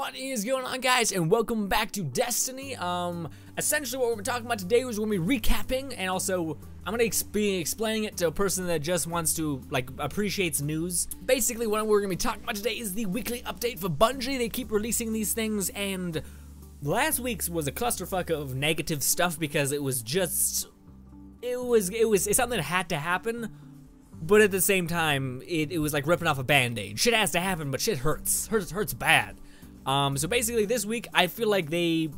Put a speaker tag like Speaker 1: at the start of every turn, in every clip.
Speaker 1: What is going on, guys, and welcome back to Destiny. Essentially what we're talking about today is we're gonna be recapping, and also I'm gonna be explaining it to a person that just wants to, like, appreciates news. Basically what we're gonna be talking about today is the weekly update for Bungie. They keep releasing these things, and last week's was a clusterfuck of negative stuff because it was just, it's something that had to happen. But at the same time, it was like ripping off a band-aid. Shit has to happen, but shit hurts. Hurts bad. So basically this week, I feel like they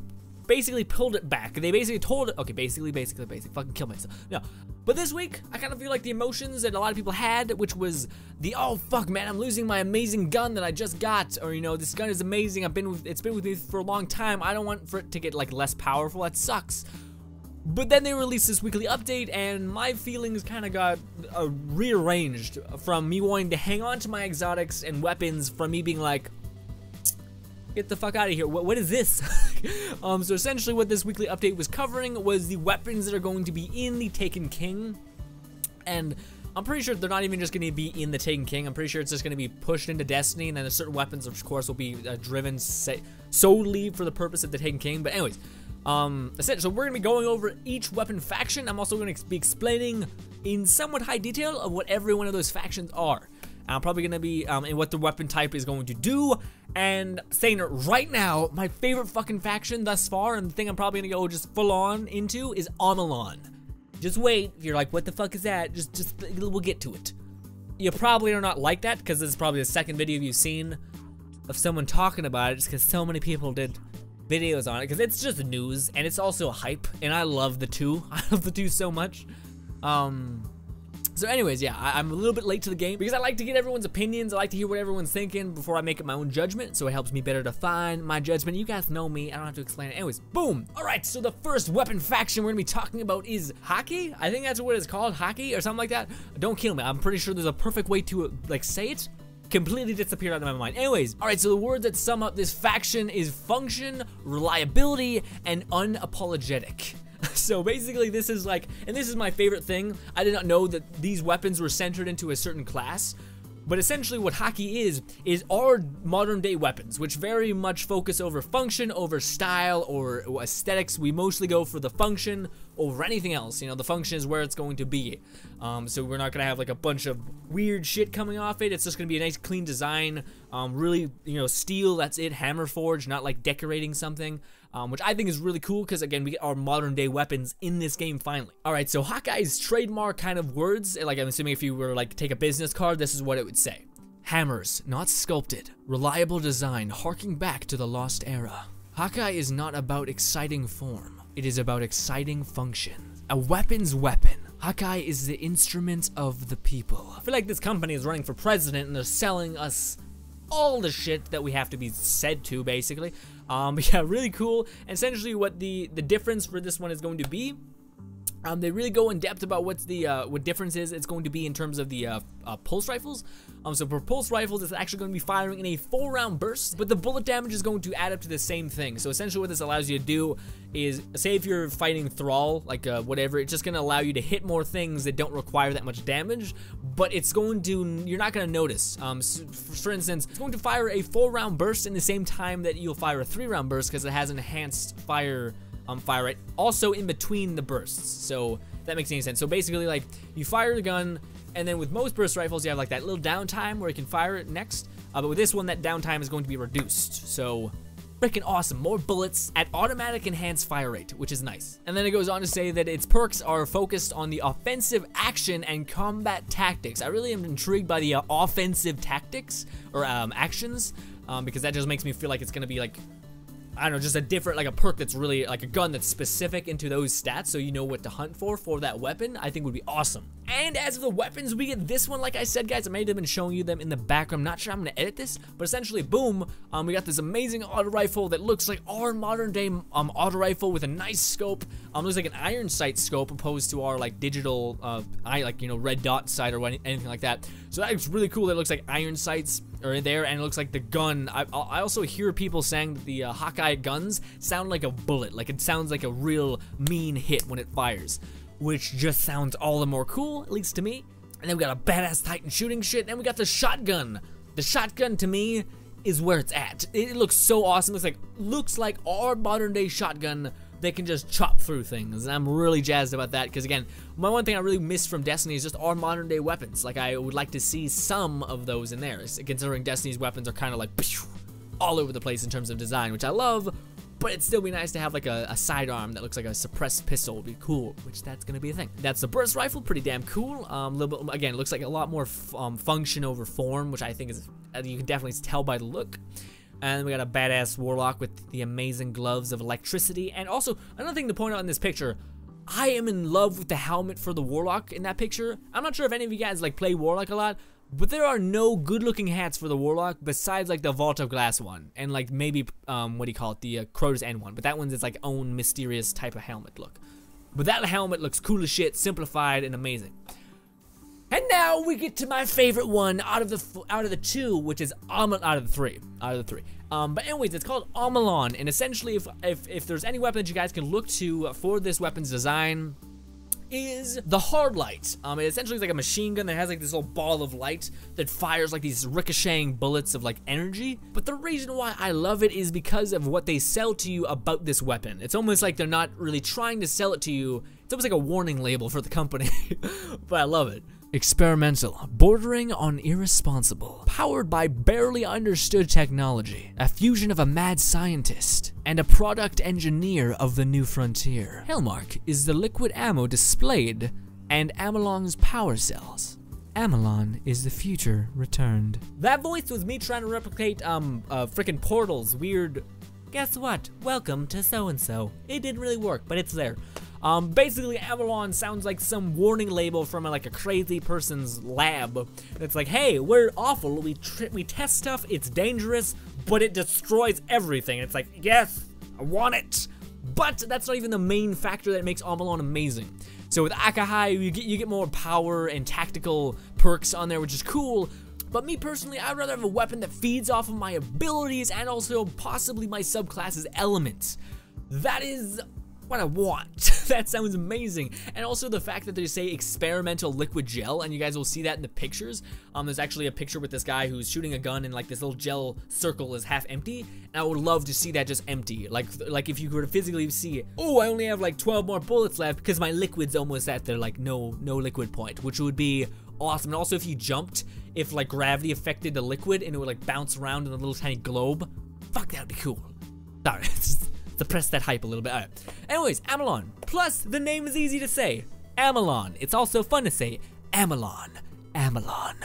Speaker 1: basically pulled it back. They basically told it, okay, basically, fucking kill myself. No. But this week, I kind of feel like the emotions that a lot of people had, which was the, oh fuck man, I'm losing my amazing gun that I just got. Or, you know, this gun is amazing, it's been with me for a long time. I don't want for it to get like less powerful, that sucks. But then they released this weekly update, and my feelings kind of got rearranged from me wanting to hang on to my exotics and weapons, from me being like, get the fuck out of here, what is this? So essentially what this weekly update was covering was the weapons that are going to be in the Taken King. And I'm pretty sure they're not even just going to be in the Taken King. I'm pretty sure it's just going to be pushed into Destiny, and then certain weapons, of course, will be driven solely for the purpose of the Taken King. But anyways, so we're going to be going over each weapon faction. I'm also going to be explaining in somewhat high detail of what every one of those factions are. I'm probably going to be, and what the weapon type is going to do, and saying it right now, my favorite fucking faction thus far, and the thing I'm probably going to go just full on into, is Omolon. Just wait, if you're like, what the fuck is that? We'll get to it. You probably are not like that, because this is probably the second video you've seen of someone talking about it, just because so many people did videos on it, because it's just news, and it's also a hype, and I love the two. I love the two so much. So anyways, yeah, I'm a little bit late to the game because I like to get everyone's opinions. I like to hear what everyone's thinking before I make up my own judgment, so it helps me better define my judgment. You guys know me, I don't have to explain it. Anyways, boom. All right, so the first weapon faction we're gonna be talking about is Haki. I think that's what it's called, Haki or something like that. Don't kill me, I'm pretty sure there's a perfect way to, like, say it. Completely disappeared out of my mind. Anyways, all right, so the words that sum up this faction is function, reliability, and unapologetic. So basically this is like, and this is my favorite thing, I did not know that these weapons were centered into a certain class, but essentially what Haki is our modern day weapons, which very much focus over function, over style, or aesthetics. We mostly go for the function over anything else. You know, the function is where it's going to be. So we're not gonna have like a bunch of weird shit coming off it. It's just gonna be a nice clean design. Really, you know, steel, that's it, hammer forged, not like decorating something. Which I think is really cool because, again, we get our modern day weapons in this game finally. Alright, so Hawkeye's trademark kind of words, like I'm assuming if you were like take a business card, this is what it would say. Hammers, not sculpted. Reliable design, harking back to the lost era. Hawkeye is not about exciting form. It is about exciting function. A weapon's weapon. Hawkeye is the instrument of the people. I feel like this company is running for president and they're selling us all the shit that we have to be said to, basically. But yeah, really cool. And essentially what the difference for this one is going to be, they really go in depth about what's the what difference is it's going to be in terms of the pulse rifles. So for pulse rifles, it's actually going to be firing in a 4-round burst, but the bullet damage is going to add up to the same thing. So essentially what this allows you to do is, say if you're fighting Thrall, like whatever, it's just going to allow you to hit more things that don't require that much damage, but it's going to, you're not going to notice. So for instance, it's going to fire a 4-round burst in the same time that you'll fire a 3-round burst because it has enhanced fire rate also in between the bursts. So that makes any sense. So basically, like, you fire the gun, and then with most burst rifles you have like that little downtime where you can fire it next, but with this one that downtime is going to be reduced. So freaking awesome, more bullets at automatic enhanced fire rate, which is nice. And then it goes on to say that its perks are focused on the offensive action and combat tactics. I really am intrigued by the offensive tactics or actions, because that just makes me feel like it's gonna be like, I don't know, just a different, like a perk that's really like a gun that's specific into those stats, so you know what to hunt for that weapon. I think would be awesome. And as for the weapons, we get this one, like I said, guys, I may have been showing you them in the background. I'm not sure I'm gonna edit this, but essentially, boom, we got this amazing auto rifle that looks like our modern day auto rifle with a nice scope. Looks like an iron sight scope opposed to our like digital, like, you know, red dot sight or anything like that. So that's really cool. It looks like iron sights are there, and it looks like the gun. I also hear people saying that the Hawkeye guns sound like a bullet, like it sounds like a real mean hit when it fires, which just sounds all the more cool, at least to me. And then we got a badass Titan shooting shit, and we got the shotgun. The shotgun, to me, is where it's at. It looks so awesome. Looks like our modern day shotgun that can just chop through things. And I'm really jazzed about that because, again, my one thing I really miss from Destiny is just our modern day weapons. Like, I would like to see some of those in there, considering Destiny's weapons are kind of like all over the place in terms of design, which I love. But it'd still be nice to have like a sidearm that looks like a suppressed pistol. Would be cool, which that's gonna be a thing. That's the burst rifle, pretty damn cool. A little bit, again, looks like a lot more function over form, which I think is, you can definitely tell by the look. And we got a badass warlock with the amazing gloves of electricity. And also, another thing to point out in this picture, I am in love with the helmet for the warlock in that picture. I'm not sure if any of you guys like play warlock a lot, but there are no good-looking hats for the Warlock besides, like, the Vault of Glass one. And, like, maybe, what do you call it? The Crota's End one. But that one's its, like, own mysterious type of helmet look. But that helmet looks cool as shit, simplified, and amazing. And now we get to my favorite one out of the two, which is out of the three. But anyways, it's called Omolon. And essentially, if there's any weapon that you guys can look to for this weapon's design, is the hard light. It essentially is like a machine gun that has like this little ball of light that fires like these ricocheting bullets of like energy. But the reason why I love it is because of what they sell to you about this weapon. It's almost like they're not really trying to sell it to you. It's almost like a warning label for the company, but I love it. Experimental, bordering on irresponsible, powered by barely understood technology, a fusion of a mad scientist and a product engineer of the new frontier. Hellmark is the liquid ammo displayed and Omolon's power cells. Omolon is the future returned. That voice was me trying to replicate frickin' Portal's weird, guess what, welcome to so-and-so. It didn't really work, but it's there. Basically, Omolon sounds like some warning label from like a crazy person's lab. It's like, hey, we're awful. We test stuff. It's dangerous, but it destroys everything. It's like, yes, I want it. But that's not even the main factor that makes Omolon amazing. So with Akahai, you get more power and tactical perks on there, which is cool. But me personally, I'd rather have a weapon that feeds off of my abilities and also possibly my subclass's elements. That is what I want. That sounds amazing. And also the fact that they say experimental liquid gel, and you guys will see that in the pictures. There's actually a picture with this guy who's shooting a gun and like this little gel circle is half empty, and I would love to see that just empty. Like if you were to physically see, oh, I only have like 12 more bullets left because my liquid's almost at their like no liquid point, which would be awesome. And also if you jumped, if like gravity affected the liquid and it would like bounce around in a little tiny globe, fuck, that would be cool. Sorry, suppress that hype a little bit. All right. Anyways, Omolon. Plus, the name is easy to say. Omolon. It's also fun to say. Omolon. Omolon.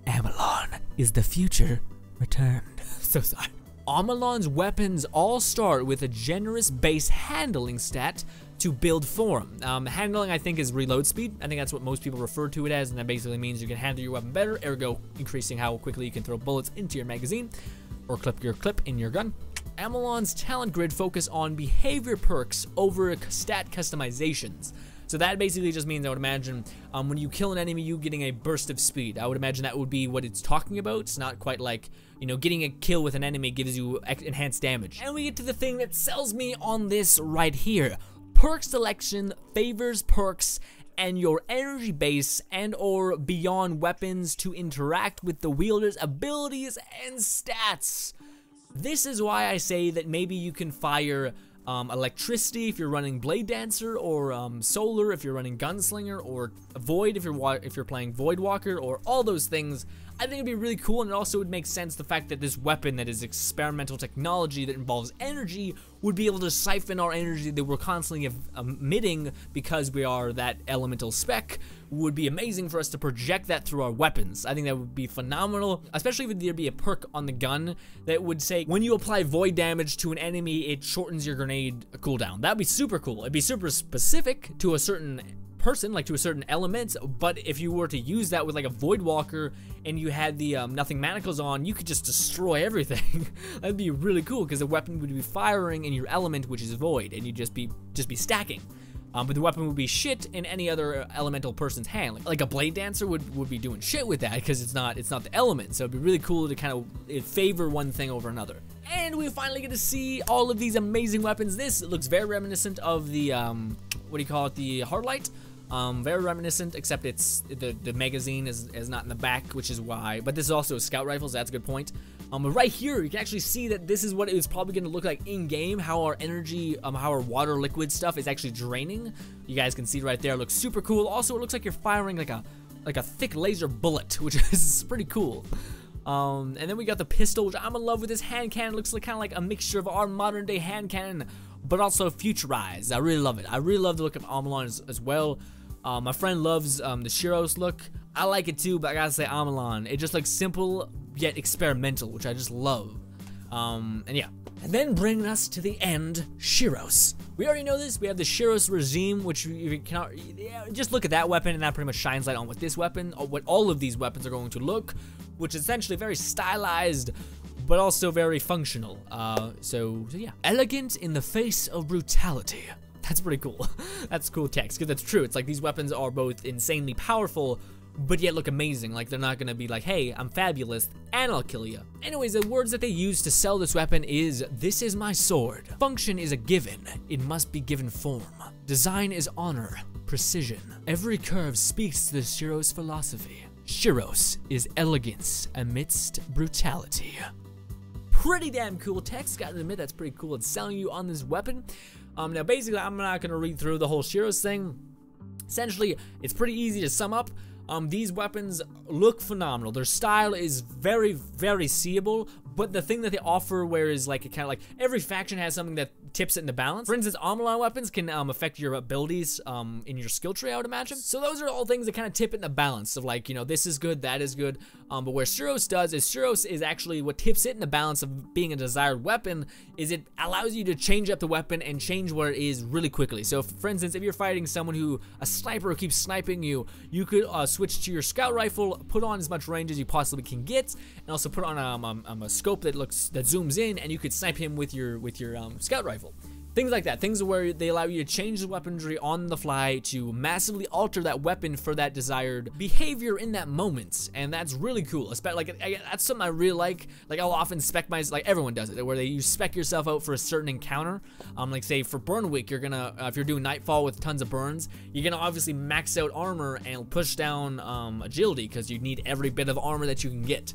Speaker 1: Omolon is the future returned. So sorry. Omolon's weapons all start with a generous base handling stat to build form. Handling, I think, is reload speed. I think that's what most people refer to it as, and that basically means you can handle your weapon better, ergo increasing how quickly you can throw bullets into your magazine or clip your clip in your gun. Omolon's talent grid focus on behavior perks over stat customizations. So that basically just means, I would imagine, when you kill an enemy, you getting a burst of speed. I would imagine that would be what it's talking about. It's not quite like, you know, getting a kill with an enemy gives you enhanced damage. And we get to the thing that sells me on this right here. Perk selection favors perks and your energy base and or beyond weapons to interact with the wielder's abilities and stats. This is why I say that maybe you can fire electricity if you're running Blade Dancer, or solar if you're running Gunslinger, or Void if you're playing Void Walker, or all those things. I think it'd be really cool, and it also would make sense the fact that this weapon that is experimental technology that involves energy would be able to siphon our energy that we're constantly emitting because we are that elemental spec. Would be amazing for us to project that through our weapons. I think that would be phenomenal, especially if there'd be a perk on the gun that would say when you apply void damage to an enemy, it shortens your grenade cooldown. That'd be super cool. It'd be super specific to a certain person, like to a certain element, but if you were to use that with like a Void Walker and you had the nothing manacles on, you could just destroy everything. That'd be really cool because the weapon would be firing in your element, which is Void, and you'd just be stacking. But the weapon would be shit in any other elemental person's hand. Like a Blade Dancer would be doing shit with that because it's not the element. So it'd be really cool to kind of favor one thing over another. And we finally get to see all of these amazing weapons. This looks very reminiscent of the what do you call it? The Hardlight. Very reminiscent, except it's the magazine is not in the back, which is why. But this is also a scout rifle, so that's a good point. But right here, you can actually see that this is what it's probably going to look like in-game, how our energy, how our water liquid stuff is actually draining. You guys can see right there, it looks super cool. Also, it looks like you're firing like a thick laser bullet, which is pretty cool. And then we got the pistol, which I'm in love with. This hand cannon. Looks like kind of like a mixture of our modern day hand cannon, but also futurized. I really love it. I really love the look of Omolon as well. My friend loves the Shiros look. I like it too, but I gotta say Omolon. It just looks simple yet experimental, which I just love. And yeah. And then bringing us to the end, Shiros. We already know this. We have the Shiros regime, which you cannot. Yeah, just look at that weapon, and that pretty much shines light on what this weapon, or what all of these weapons are going to look, which is essentially very stylized, but also very functional. So yeah, elegant in the face of brutality. That's pretty cool. That's cool text, because that's true. It's like these weapons are both insanely powerful, but yet look amazing. Like, they're not gonna be like, hey, I'm fabulous, and I'll kill you. Anyways, the words that they use to sell this weapon is, this is my sword. Function is a given. It must be given form. Design is honor, precision. Every curve speaks to the Shiros philosophy. Shiros is elegance amidst brutality. Pretty damn cool text. Gotta admit, that's pretty cool. It's selling you on this weapon. Now, basically, I'm not gonna read through the whole Shiros thing. Essentially, it's pretty easy to sum up. These weapons look phenomenal. Their style is very, very seeable, but the thing that they offer, whereas like it kind of like every faction has something that tips it in the balance. For instance, Omolon weapons can affect your abilities in your skill tree, I would imagine. So those are all things that kind of tip it in the balance of like, you know, this is good, that is good. But where Shiros does is Shiros is actually what tips it in the balance of being a desired weapon is it allows you to change up the weapon and change where it is really quickly. So for instance, if you're fighting someone a sniper who keeps sniping you, you could switch to your scout rifle, put on as much range as you possibly can get, and also put on a scope that zooms in, and you could snipe him with your scout rifle. Things like that, things where they allow you to change the weaponry on the fly to massively alter that weapon for that desired behavior in that moment, and that's really cool. Like that's something I really like. Like I'll often spec like everyone does it, where you spec yourself out for a certain encounter. Like say for Burn Week, you're gonna if you're doing Nightfall with tons of burns, you're gonna obviously max out armor and push down agility because you need every bit of armor that you can get.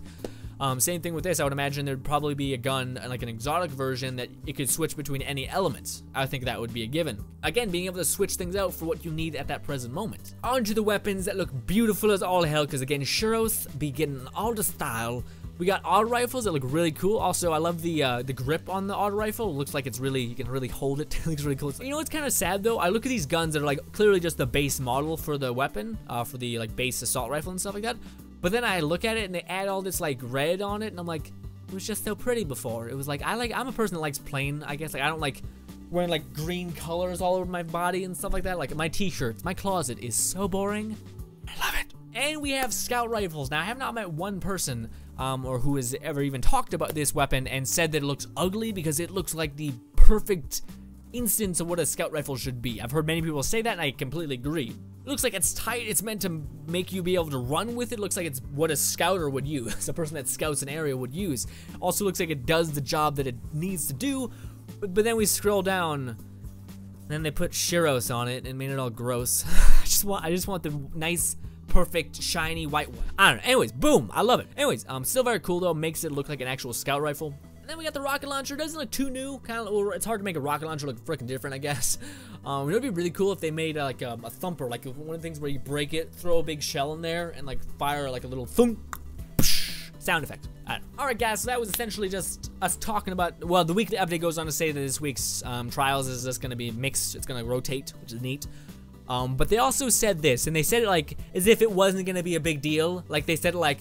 Speaker 1: Same thing with this. I would imagine there'd probably be a gun, like an exotic version, that it could switch between any elements. I think that would be a given. Again, being able to switch things out for what you need at that present moment. On to the weapons that look beautiful as all hell, because again, Shiros be getting all the style. We got auto rifles that look really cool. Also, I love the grip on the auto rifle. It looks like it's really, you can really hold it. It looks really cool. You know what's kind of sad though? I look at these guns that are like clearly just the base model for the weapon, for the like base assault rifle and stuff like that. But then I look at it and they add all this like red on it, and I'm like, it was just so pretty before. It was like, I'm a person that likes plain, I guess. Like I don't like wearing like green colors all over my body and stuff like that. Like my t-shirts, my closet is so boring. I love it. And we have scout rifles. Now I have not met one person or who has ever even talked about this weapon and said that it looks ugly, because it looks like the perfect instance of what a scout rifle should be. I've heard many people say that, and I completely agree. It looks like it's tight. It's meant to make you be able to run with it. It looks like it's what a scouter would use. A person that scouts an area would use. Also looks like it does the job that it needs to do. But then we scroll down, and then they put Shiros on it and made it all gross. I just want the nice, perfect, shiny white one. I don't know. Anyways, boom. I love it. Anyways, still very cool though. Makes it look like an actual scout rifle. And then we got the rocket launcher. Doesn't look too new. Kind of, it's hard to make a rocket launcher look freaking different, I guess. It would be really cool if they made like a thumper, like one of the things where you break it, throw a big shell in there, and like fire like a little thump sound effect. Alright guys, so that was essentially just us talking about, well, the weekly update goes on to say that this week's trials is just going to be mixed. It's going to rotate, which is neat. But they also said this, and they said it like as if it wasn't going to be a big deal. Like they said it like,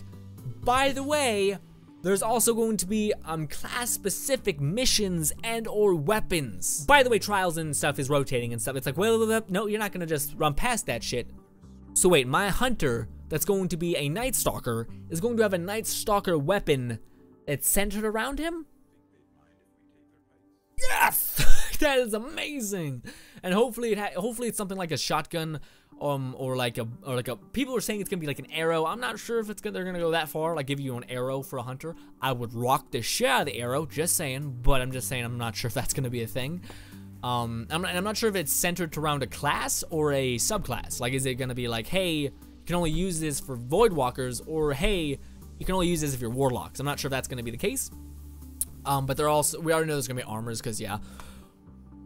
Speaker 1: by the way, there's also going to be class-specific missions and or weapons. By the way, trials and stuff is rotating and stuff. It's like, well, no, you're not gonna just run past that shit. So wait, my hunter that's going to be a Night Stalker is going to have a Night Stalker weapon that's centered around him? Yes! That is amazing. And hopefully it's something like a shotgun, or like a people are saying it's gonna be like an arrow. I'm not sure if they're gonna go that far, like give you an arrow for a hunter. I would rock the shit out of the arrow, just saying, but I'm just saying I'm not sure if that's gonna be a thing. I'm not sure if it's centered around a class or a subclass. Like, is it gonna be like, hey, you can only use this for Voidwalkers, or hey, you can only use this if you're warlocks. I'm not sure if that's going to be the case. But they're also, we already know there's going to be armors, because yeah.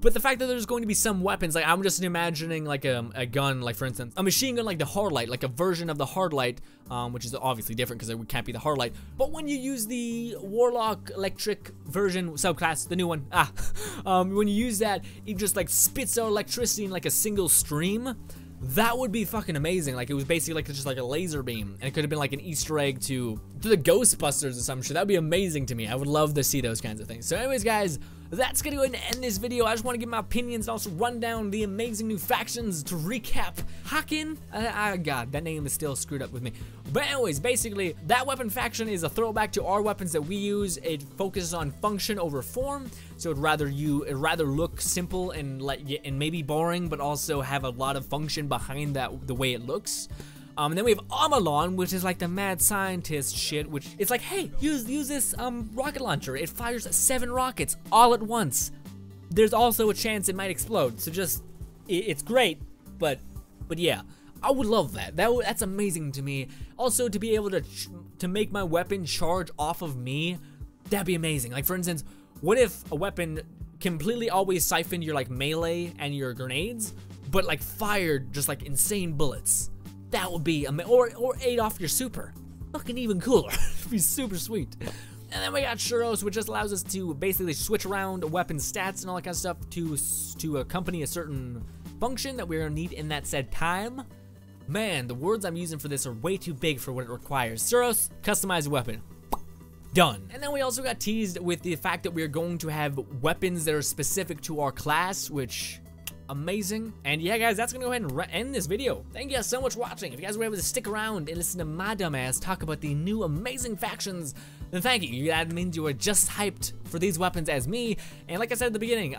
Speaker 1: But the fact that there's going to be some weapons, like I'm just imagining like a gun, like for instance, a machine gun like the Hardlight, like a version of the Hardlight, which is obviously different because it can't be the Hardlight. But when you use the Warlock Electric version subclass, the new one, when you use that, it just like spits out electricity in like a single stream. That would be fucking amazing. Like it was basically like just like a laser beam, and it could have been like an Easter egg to the Ghostbusters or some shit. That would be amazing to me. I would love to see those kinds of things. So anyways, guys, that's gonna go ahead and end this video. I just want to give my opinions and also run down the amazing new factions to recap. Hakin, God, that name is still screwed up with me. But anyways, basically, that weapon faction is a throwback to our weapons that we use. It focuses on function over form, so it'd rather look simple and maybe boring, but also have a lot of function behind that, the way it looks. And then we have Omolon, which is like the mad scientist shit, which it's like, hey, use this rocket launcher. It fires 7 rockets all at once. There's also a chance it might explode. So just, it's great, but yeah, I would love that. That's amazing to me. Also, to be able to make my weapon charge off of me, that'd be amazing. Like for instance, what if a weapon completely always siphoned your like melee and your grenades, but like fired just like insane bullets? That would be amazing. Or ate off your super. Fucking even cooler. It'd be super sweet. And then we got Churros, which just allows us to basically switch around weapon stats and all that kind of stuff to accompany a certain function that we're gonna need in that said time. Man, the words I'm using for this are way too big for what it requires. Churros, customize a weapon. Done. And then we also got teased with the fact that we're going to have weapons that are specific to our class, which... amazing. And yeah, guys, that's gonna go ahead and end this video. Thank you guys so much for watching. If you guys were able to stick around and listen to my dumbass talk about the new amazing factions, then thank you. That means you were just hyped for these weapons as me. And like I said at the beginning,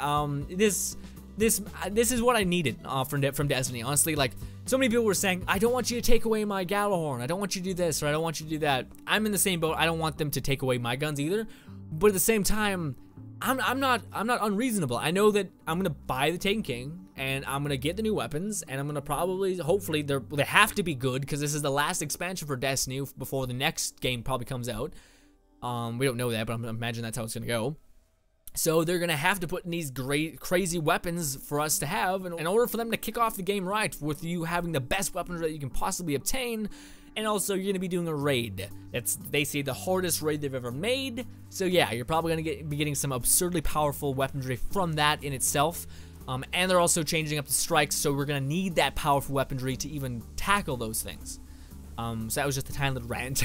Speaker 1: this is what I needed from Destiny. Honestly, like so many people were saying, I don't want you to take away my Galahorn. I don't want you to do this, or I don't want you to do that. I'm in the same boat. I don't want them to take away my guns either. But at the same time, I'm not unreasonable. I know that I'm gonna buy the Taken King, and I'm gonna get the new weapons, and I'm gonna probably, hopefully, they have to be good, because this is the last expansion for Destiny before the next game probably comes out. We don't know that, but I'm imagining that's how it's gonna go. So they're gonna have to put in these great, crazy weapons for us to have, in order for them to kick off the game right, with you having the best weapons that you can possibly obtain. And also, you're gonna be doing a raid. That's, they say, the hardest raid they've ever made. So yeah, you're probably gonna be getting some absurdly powerful weaponry from that in itself. And they're also changing up the strikes, so we're gonna need that powerful weaponry to even tackle those things. So that was just a tiny little rant.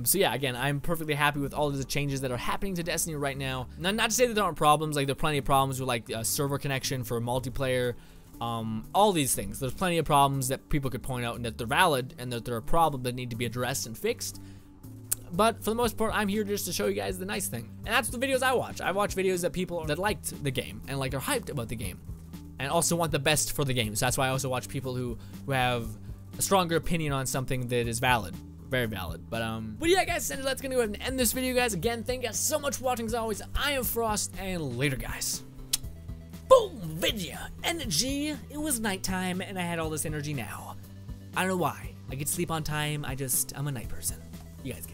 Speaker 1: So yeah, again, I'm perfectly happy with all of the changes that are happening to Destiny right now. Not to say that there aren't problems. Like, there are plenty of problems with like server connection for multiplayer. All these things. There's plenty of problems that people could point out and that they're valid and that they're a problem that need to be addressed and fixed. But for the most part, I'm here just to show you guys the nice thing. And that's the videos I watch. I watch videos that people that liked the game and like are hyped about the game and also want the best for the game. So that's why I also watch people who have a stronger opinion on something that is valid. Very valid. But yeah, guys, that's gonna go ahead and end this video, guys. Again, thank you guys so much for watching as always. I am Frost, and later, guys. Boom! Video! Energy! It was nighttime, and I had all this energy now. I don't know why. I get sleep on time, I'm a night person. You guys get it.